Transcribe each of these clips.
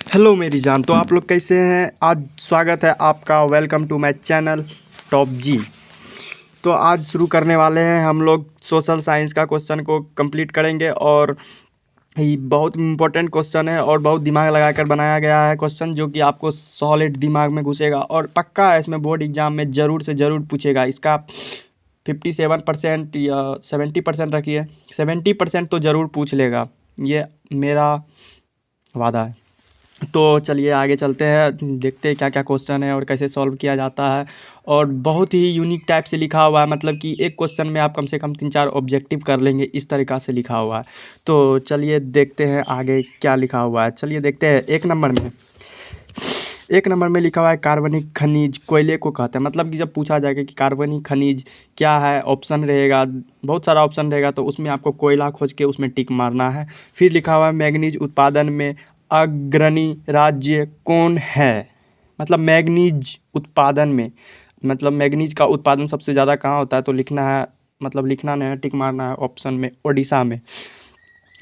Hello मेरी जान, तो आप लोग कैसे हैं। आज स्वागत है आपका, welcome to my channel top G. तो आज शुरू करने वाले हैं हम लोग सोशल साइंस का क्वेश्चन को कंप्लीट करेंगे। और ये बहुत इम्पोर्टेंट क्वेश्चन है और बहुत दिमाग लगाकर बनाया गया है क्वेश्चन, जो कि आपको सॉलिड दिमाग में घुसेगा और पक्का है इसमें बोर्ड एग्जाम में ज़रूर से ज़रूर पूछेगा। इसका 57% या 70% रखिए, 70% तो ज़रूर पूछ लेगा, ये मेरा वादा है। तो चलिए आगे चलते हैं, देखते हैं क्या क्या क्वेश्चन है और कैसे सॉल्व किया जाता है। और बहुत ही यूनिक टाइप से लिखा हुआ है, मतलब कि एक क्वेश्चन में आप कम से कम 3-4 ऑब्जेक्टिव कर लेंगे, इस तरीक़ा से लिखा हुआ है। तो चलिए देखते हैं आगे क्या लिखा हुआ है। चलिए देखते हैं। एक नंबर में लिखा हुआ है कार्बनिक खनिज कोयले को कहते हैं। मतलब कि जब पूछा जाएगा कि कार्बनिक खनिज क्या है, ऑप्शन रहेगा, बहुत सारा ऑप्शन रहेगा, तो उसमें आपको कोयला खोज के उसमें टिक मारना है। फिर लिखा हुआ है मैग्नीज उत्पादन में अग्रणी राज्य कौन है। मतलब मैग्नीज उत्पादन में, मतलब मैग्नीज का उत्पादन सबसे ज़्यादा कहाँ होता है, तो लिखना है, मतलब लिखना नहीं है, टिक मारना है ऑप्शन में ओडिशा में।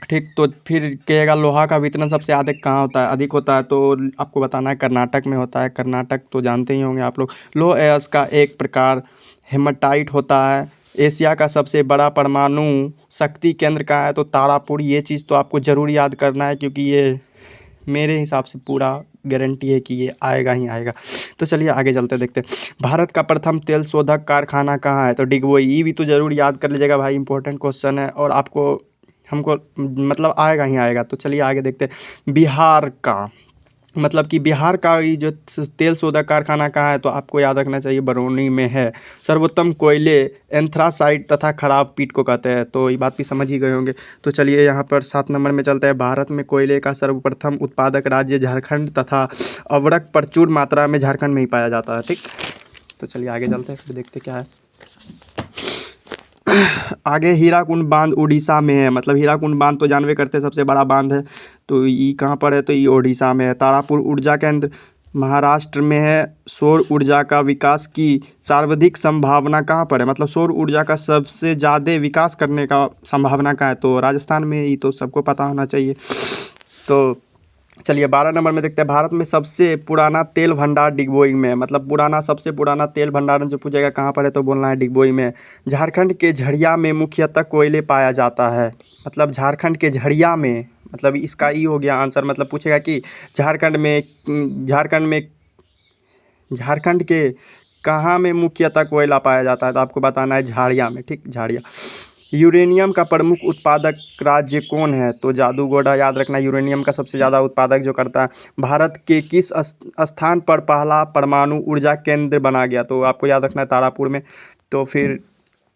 ठीक, तो फिर कहेगा लोहा का वितरण सबसे अधिक कहाँ होता है, अधिक होता है, तो आपको बताना है कर्नाटक में होता है। कर्नाटक तो जानते ही होंगे आप लोग। लौह अयस्क का एक प्रकार हेमाटाइट होता है। एशिया का सबसे बड़ा परमाणु शक्ति केंद्र कहाँ है, तो तारापुर। ये चीज़ तो आपको ज़रूर याद करना है, क्योंकि ये मेरे हिसाब से पूरा गारंटी है कि ये आएगा ही आएगा। तो चलिए आगे चलते हैं, देखते हैं। भारत का प्रथम तेल शोधक कारखाना कहाँ है, तो डिगबोई। ये भी तो ज़रूर याद कर लीजिएगा भाई, इंपॉर्टेंट क्वेश्चन है और आपको हमको मतलब आएगा ही आएगा। तो चलिए आगे देखते हैं। बिहार का, मतलब कि बिहार का ये जो तेल शोधक कारखाना कहाँ है, तो आपको याद रखना चाहिए बरौनी में है। सर्वोत्तम कोयले एंथ्रासाइट तथा खराब पीट को कहते हैं, तो ये बात भी समझ ही गए होंगे। तो चलिए यहाँ पर 7 नंबर में चलता है। भारत में कोयले का सर्वप्रथम उत्पादक राज्य झारखंड तथा अवरक प्रचुर मात्रा में झारखंड में ही पाया जाता है। ठीक, तो चलिए आगे चलते हैं, फिर देखते क्या है आगे। हीराकुंड बांध उड़ीसा में है। मतलब हीराकुंड बांध तो जानवे करते हैं, सबसे बड़ा बांध है, तो ये कहाँ पर है, तो ये ओडिशा में है। तारापुर ऊर्जा केंद्र महाराष्ट्र में है। सौर ऊर्जा का विकास की सर्वाधिक संभावना कहाँ पर है, मतलब सौर ऊर्जा का सबसे ज़्यादा विकास करने का संभावना कहाँ है, तो राजस्थान में। ये तो सबको पता होना चाहिए। तो चलिए 12 नंबर में देखते हैं। भारत में सबसे पुराना तेल भंडार डिगबोई में है। मतलब पुराना, सबसे पुराना तेल भंडारण जो पूछेगा कहाँ पर है, तो बोलना है डिगबोई में। झारखंड के झरिया में मुख्यतः कोयले पाया जाता है। मतलब झारखंड के झरिया में, मतलब इसका ई हो गया आंसर। मतलब पूछेगा कि झारखंड के कहाँ में मुख्यतः कोयला पाया जाता है, तो आपको बताना है झाड़िया में। ठीक, झाड़िया। यूरेनियम का प्रमुख उत्पादक राज्य कौन है, तो जादूगोड़ा। याद रखना, यूरेनियम का सबसे ज़्यादा उत्पादक जो करता है। भारत के किस स्थान पर पहला परमाणु ऊर्जा केंद्र बना गया, तो आपको याद रखना है तारापुर में। तो फिर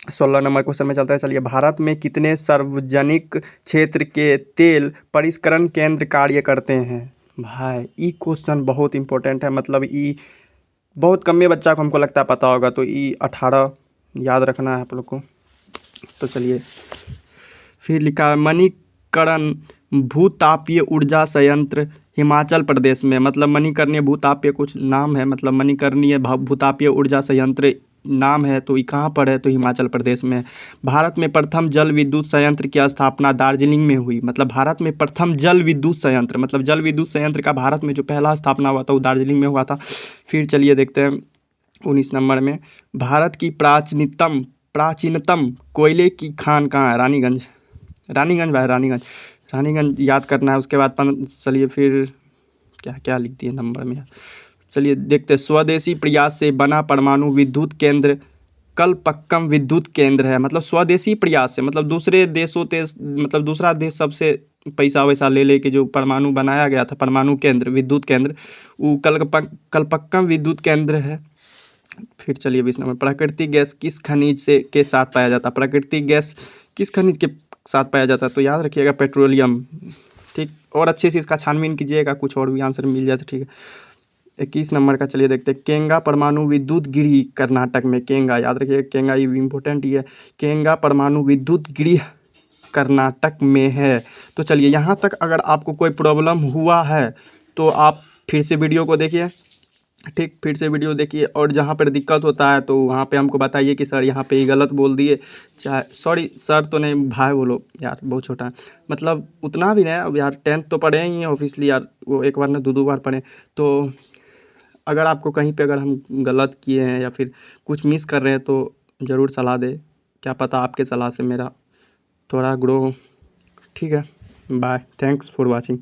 16 नंबर क्वेश्चन में चलता है। चलिए, भारत में कितने सार्वजनिक क्षेत्र के तेल परिष्करण केंद्र कार्य करते हैं। भाई ई क्वेश्चन बहुत इंपॉर्टेंट है, मतलब ई बहुत कम में बच्चा को हमको लगता है पता होगा, तो ई 18 याद रखना है आप लोग को। तो चलिए फिर लिखा है मणिकरण भूतापीय ऊर्जा संयंत्र हिमाचल प्रदेश में। मतलब मणिकर्णीय भूतापीय कुछ नाम है, मतलब मणिकर्णीय भूतापीय ऊर्जा संयंत्र नाम है, तो ये कहाँ पर है, तो हिमाचल प्रदेश में। भारत में प्रथम जल विद्युत संयंत्र की स्थापना दार्जिलिंग में हुई। मतलब भारत में प्रथम जल विद्युत संयंत्र, मतलब जल विद्युत संयंत्र का भारत में जो पहला स्थापना हुआ था वो दार्जिलिंग में हुआ था। फिर चलिए देखते हैं 19 नंबर में। भारत की प्राचीनतम कोयले की खान कहाँ है, रानीगंज। रानीगंज भाई, रानीगंज। रानीगंज याद करना है। उसके बाद चलिए फिर क्या क्या लिख दिए नंबर में। चलिए देखते हैं। स्वदेशी प्रयास से बना परमाणु विद्युत केंद्र कलपक्कम विद्युत केंद्र है। मतलब स्वदेशी प्रयास से, मतलब दूसरे देशों से, मतलब दूसरा देश सबसे पैसा वैसा ले लेके जो परमाणु बनाया गया था, परमाणु केंद्र, विद्युत केंद्र, वो कलपक्कम विद्युत केंद्र है। फिर चलिए 20 नंबर। प्राकृतिक गैस किस खनिज से के साथ पाया जाता है, प्राकृतिक गैस किस खनिज के साथ पाया जाता है, तो याद रखिएगा पेट्रोलियम। ठीक, और अच्छे से इसका छानबीन कीजिएगा, कुछ और भी आंसर मिल जाए तो ठीक है। 21 नंबर का चलिए देखते हैं। केंगा परमाणु विद्युत गृह कर्नाटक में। केंगा याद रखिएगा, केंगा ये इंपॉर्टेंट ही है। केंगा परमाणु विद्युत गृह कर्नाटक में है। तो चलिए यहाँ तक अगर आपको कोई प्रॉब्लम हुआ है तो आप फिर से वीडियो को देखिए, ठीक, फिर से वीडियो देखिए और जहाँ पर दिक्कत होता है तो वहाँ पे हमको बताइए कि सर यहाँ पे ये गलत बोल दिए, चाहे सॉरी सर तो नहीं भाई बोलो यार, बहुत छोटा है, मतलब उतना भी नहीं, अब यार 10th तो पढ़े ही हैं ऑब्वियसली यार, वो एक बार ना दो बार पढ़े। तो अगर आपको कहीं पे अगर हम गलत किए हैं या फिर कुछ मिस कर रहे हैं तो ज़रूर सलाह दें, क्या पता आपके सलाह से मेरा थोड़ा ग्रो हो। ठीक है, बाय, थैंक्स फॉर वॉचिंग।